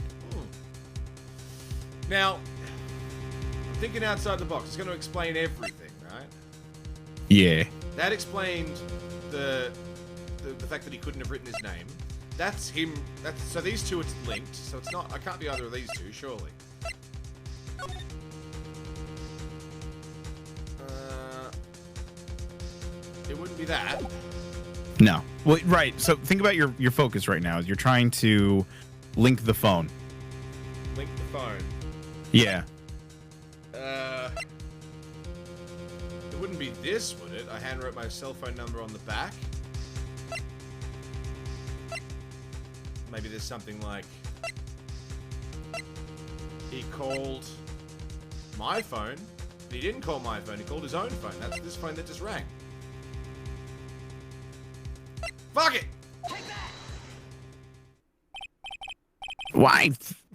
Now, I'm thinking outside the box. It's going to explain everything, right? Yeah. That explained the fact that he couldn't have written his name. That's him. So these two, it's linked. So it's not. I can't be either of these two, surely. It wouldn't be that. No. Well, right. So think about your focus right now. Is you're trying to link the phone. Link the phone. Yeah. It wouldn't be this, would it? I handwrote my cell phone number on the back. Maybe there's something like he called my phone, but he didn't call my phone. He called his own phone. That's this phone that just rang. Fuck it! Why?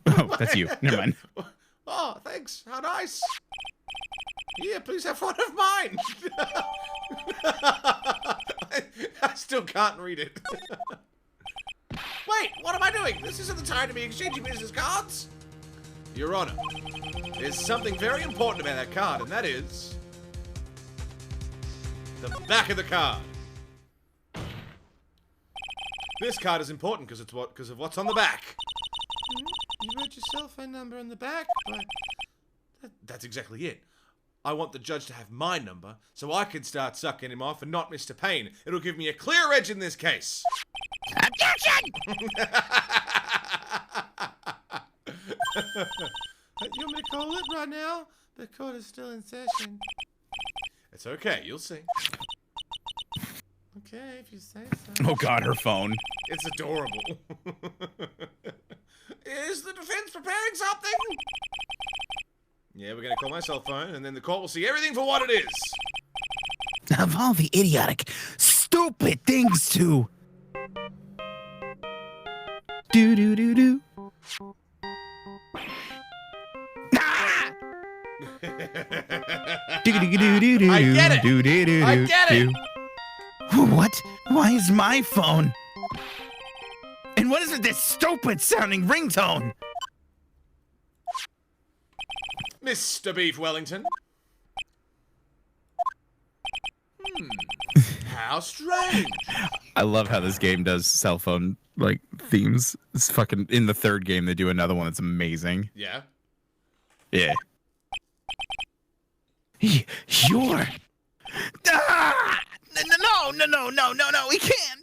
Oh, that's you. Never mind. Oh, thanks. How nice. Here, please have one of mine. I still can't read it. Wait, what am I doing? This isn't the time to be exchanging business cards. Your Honor, there's something very important about that card, and that is the back of the card. This card is important because of what's on the back. You wrote your cell phone number on the back, but That's exactly it. I want the judge to have my number so I can start sucking him off and not Mr. Payne. It'll give me a clear edge in this case. Objection! you want me to call it right now? The court is still in session. It's okay, you'll see. Okay, if you say so. Oh God, her phone. It's adorable. Is the defense preparing something? Yeah, we're gonna call my cell phone, and then the court will see everything for what it is. Of all the idiotic, stupid things to do. Ah! I get it. I get it. What? Why is my phone? And what is with this stupid sounding ringtone? Mr. Beef Wellington. How strange. I love how this game does cell phone like themes. It's fucking in the third game they do another one that's amazing. Yeah. Yeah. You're. Ah! No, we can't.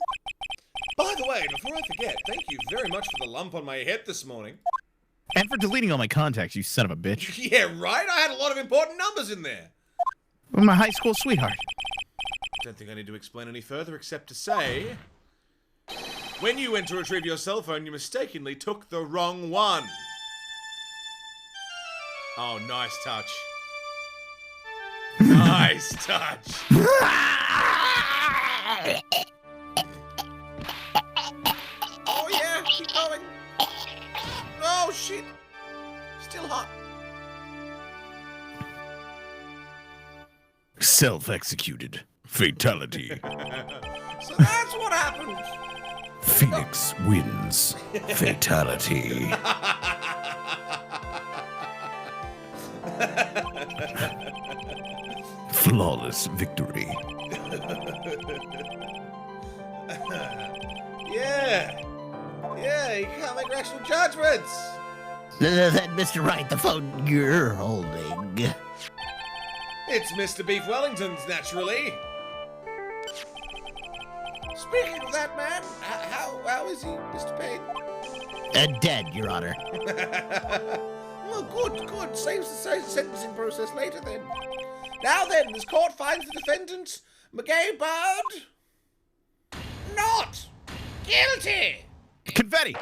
By the way, before I forget, thank you very much for the lump on my head this morning. And for deleting all my contacts, you son of a bitch. Yeah, right? I had a lot of important numbers in there. I'm my high school sweetheart. Don't think I need to explain any further except to say, when you went to retrieve your cell phone, you mistakenly took the wrong one. Oh, nice touch. Nice touch. Oh yeah, keep going. going. Oh, shit. Still hot. Self-executed. Fatality. So that's what happened. Phoenix wins. Fatality. Flawless victory. Yeah. Yeah, you can't make rational judgments. Then, Mr. Wright, the phone you're holding. It's Mr. Beef Wellington's, naturally. Speaking of that man, how is he, Mr. Payne? Dead, Your Honor. Well, good. Saves the sentencing process later then. Now then, this court finds the defendant, McGay Bird, not guilty. Confetti.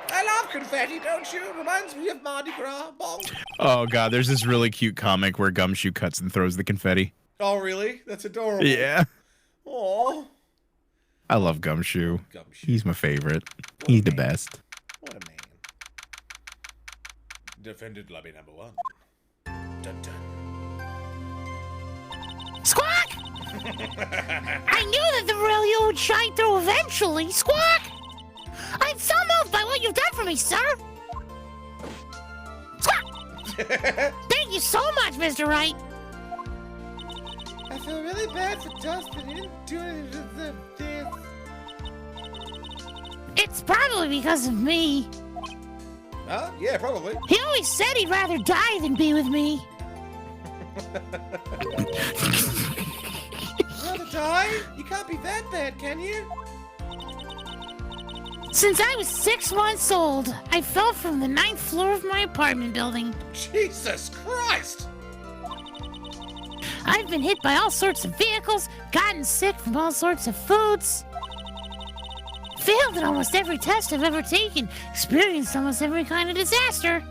I love confetti, don't you? Reminds me of Mardi Gras. Bonk. Oh god, there's this really cute comic where Gumshoe cuts and throws the confetti. Oh, really? That's adorable. Yeah. Aw. I love Gumshoe. Gumshoe. He's my favorite. He's the best. What a man. Defendant lobby number 1. Dun dun. Squawk! I knew that the real you would shine through eventually. Squawk! I'm so moved by what you've done for me, sir. Squawk! Thank you so much, Mr. Wright. I feel really bad for Dustin. He didn't do anything to this. It's probably because of me. Huh? Yeah, probably. He always said he'd rather die than be with me. Rather die? You can't be that bad, can you? Since I was 6 months old, I fell from the 9th floor of my apartment building. Jesus Christ! I've been hit by all sorts of vehicles, gotten sick from all sorts of foods, failed in almost every test I've ever taken, experienced almost every kind of disaster.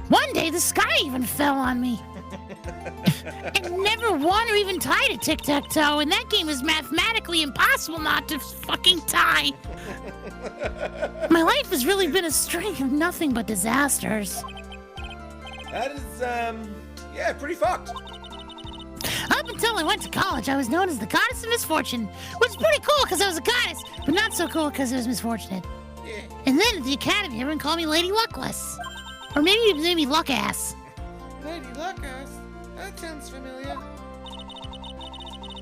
One day the sky even fell on me. And never won or even tied a tic-tac-toe, and that game is mathematically impossible not to fucking tie. My life has really been a string of nothing but disasters. That is, yeah, pretty fucked. Up until I went to college, I was known as the Goddess of Misfortune, which is pretty cool because I was a goddess, but not so cool because I was misfortunate. Yeah. And then at the academy, everyone called me Lady Luckless. Or maybe Luckass. Lady Lucas. That sounds familiar.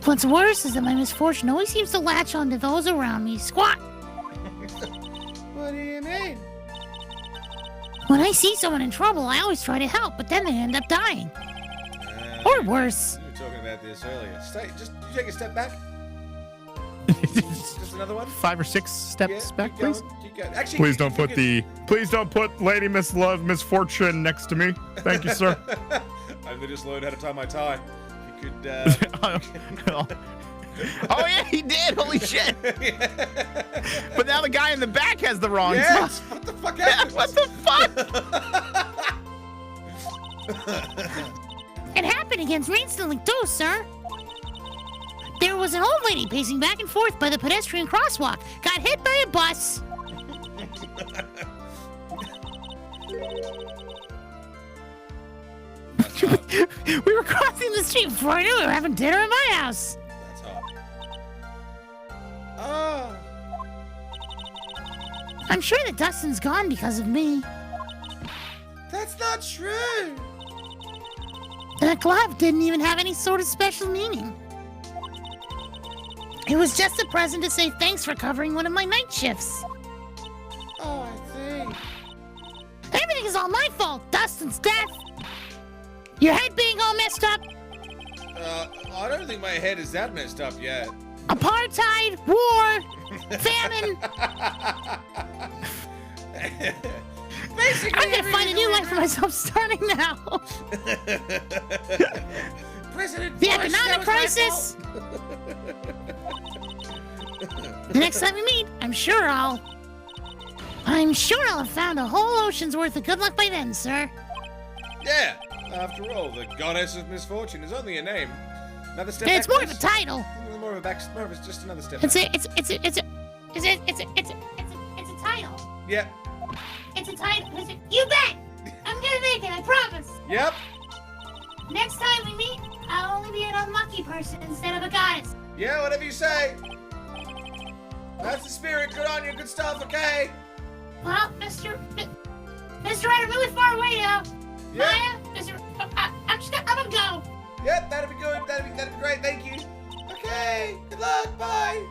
What's worse is that my misfortune always seems to latch onto those around me. Squat! What do you mean? When I see someone in trouble, I always try to help, but then they end up dying. Or worse. We were talking about this earlier. Just take a step back. Just another one. 5 or 6 steps back, keep going, please. Keep going. Actually, Please if don't you put could- the. Please don't put Lady Miss Love Misfortune next to me. Thank you, sir. I only just learned how to tie my tie. If you could, Oh yeah, he did. Holy shit! But now the guy in the back has the wrong. Yes! What the fuck Yeah, happened? what the fuck? It happened against me instantly too, sir. There was an old lady pacing back and forth by the pedestrian crosswalk. Got hit by a bus. We were crossing the street before I knew we were having dinner at my house. That's hot. Oh. I'm sure that Dustin's gone because of me. That's not true. That glove didn't even have any sort of special meaning. It was just a present to say thanks for covering one of my night shifts. Oh, I see. Everything is all my fault. Dustin's death. Your head being all messed up. I don't think my head is that messed up yet. Apartheid, war, famine. Basically, I'm gonna find a new life for myself starting now. President The Bush, economic that was my crisis. fault. The next time we meet, I'm sure I'll have found a whole ocean's worth of good luck by then, sir. Yeah. After all, the Goddess of Misfortune is only a name. Another step It's back, more of a please. title. More more of it's just another step. It's back. a title. Yep. It's a title. You bet. I'm gonna make it. I promise. Yep. Next time we meet, I'll only be an unlucky person instead of a goddess. Yeah, whatever you say. That's the spirit. Good on you. Good stuff. Okay. Well, Mr. I'm really far away now. Yeah. Maya, I'm gonna go. Yep. That'd be good. That'd be great. Thank you. Okay. Good luck. Bye.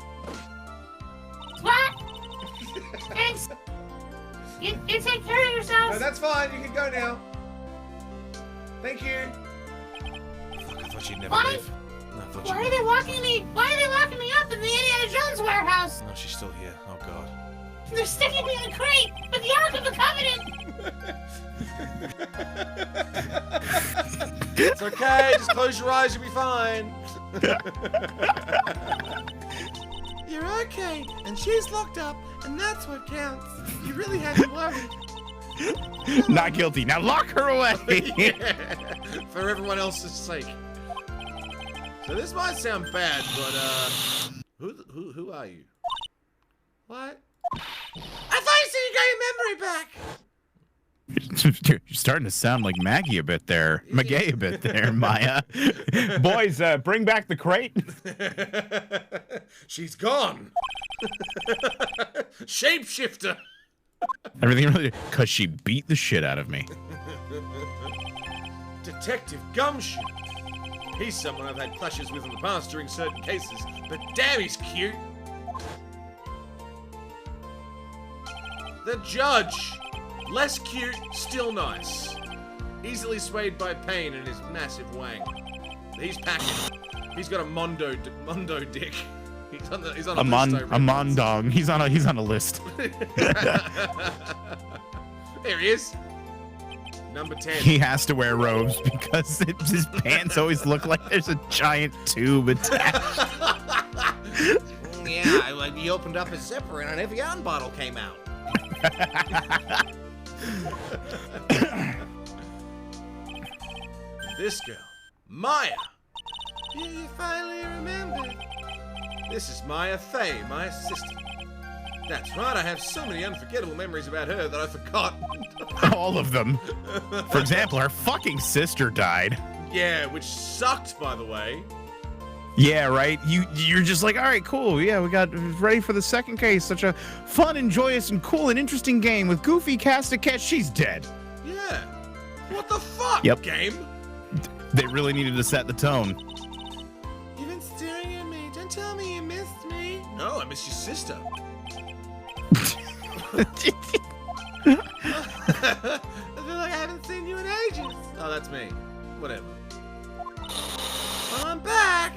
What? Thanks. You take care of yourselves. No, that's fine. You can go now. Thank you. Fuck, I thought she'd never Why? leave. No, I thought Why are they locking me? Why are they locking me up in the Indiana Jones warehouse? No, she's still here. Oh, God. They're sticking me in a crate with the Ark of the Covenant. It's okay. Just close your eyes. You'll be fine. You're okay, and she's locked up, and that's what counts. You really had to worry. Not guilty. Now lock her away. Yeah, for everyone else's sake. So this might sound bad, but who are you? What? I thought you said you got your memory back. You're starting to sound like Maggie a bit there. Maggie a bit there, Maya. Boys, bring back the crate. She's gone. Shapeshifter. Everything really, because she beat the shit out of me. Detective Gumshoe. He's someone I've had clashes with in the past during certain cases, but damn, he's cute. The judge. Less cute, still nice. Easily swayed by pain and his massive wang. He's packing. He's got a Mondo dick. He's on a list, I reckon. A mondong. He's on a list. There he is. Number 10. He has to wear robes because his pants always look like there's a giant tube attached. Yeah, like he opened up his zipper and an Evian bottle came out. This girl, Maya. You finally remembered. This is Maya Fey, my sister. That's right, I have so many unforgettable memories about her that I forgot. All of them. For example, her fucking sister died. Yeah, which sucked, by the way. Yeah, right? You're just like, all right, cool. Yeah, we got ready for the second case. Such a fun and joyous and cool and interesting game with Goofy ᵃᵃ. She's dead. Yeah. What the fuck, Yep. game? They really needed to set the tone. You've been staring at me. Don't tell me you missed me. No, I miss your sister. I feel like I haven't seen you in ages. Oh, that's me. Whatever. Well, I'm back.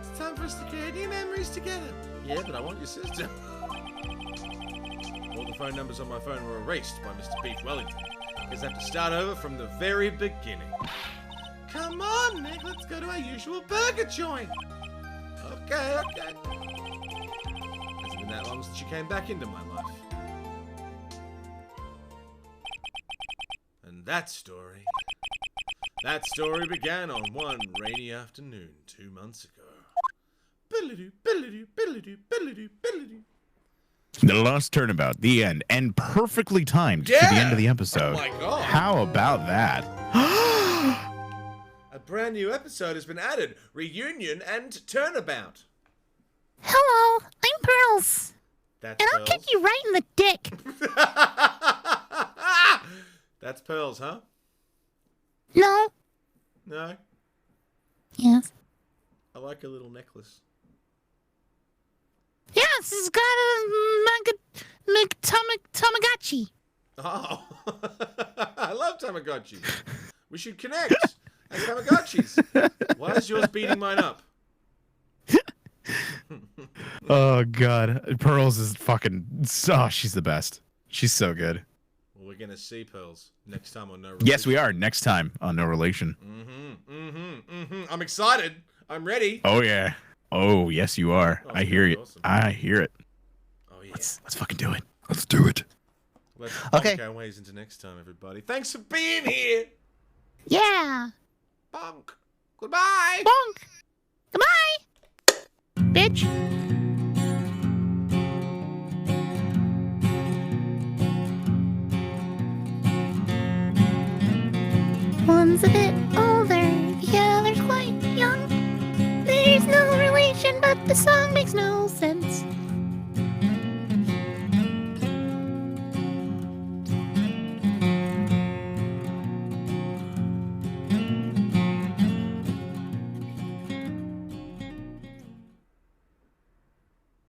It's time for us to create new memories together. Yeah, but I want your sister. All the phone numbers on my phone were erased by Mr. Beef Wellington. Guess I have to start over from the very beginning. Come on, Nick. Let's go to our usual burger joint. Okay. Hasn't been that long since you came back into my life. And that story began on one rainy afternoon 2 months ago. Biddly-doo, biddly-doo, biddly-doo, biddly-doo, biddly-doo. The Lost Turnabout, the end, and perfectly timed to the end of the episode. Oh my God. How about that? A brand new episode has been added. Reunion and Turnabout. Hello, I'm Pearls. That's And I'll Pearls. kick you right in the dick. That's Pearls, huh? No. No? Yes. I like a little necklace. Yes, it's got a Tamagotchi. Oh. I love Tamagotchi. We should connect as Tamagotchis. Why is yours beating mine up? Oh, God. Pearls is fucking... Oh, she's the best. She's so good. Well, we're going to see Pearls next time on No Relation. Yes, we are. Next time on No Relation. I'm excited. I'm ready. Oh, yeah. Oh, yes, you are. Oh, I hear you. awesome. I hear it. Oh, yeah. Let's fucking do it. Let's do it. Let's Okay. bonk our ways into next time, everybody. Thanks for being here. Yeah. Bonk. Goodbye. Bonk. Goodbye. bitch. One's a bit older, the other's quite young. There's no relation, but the song makes no sense.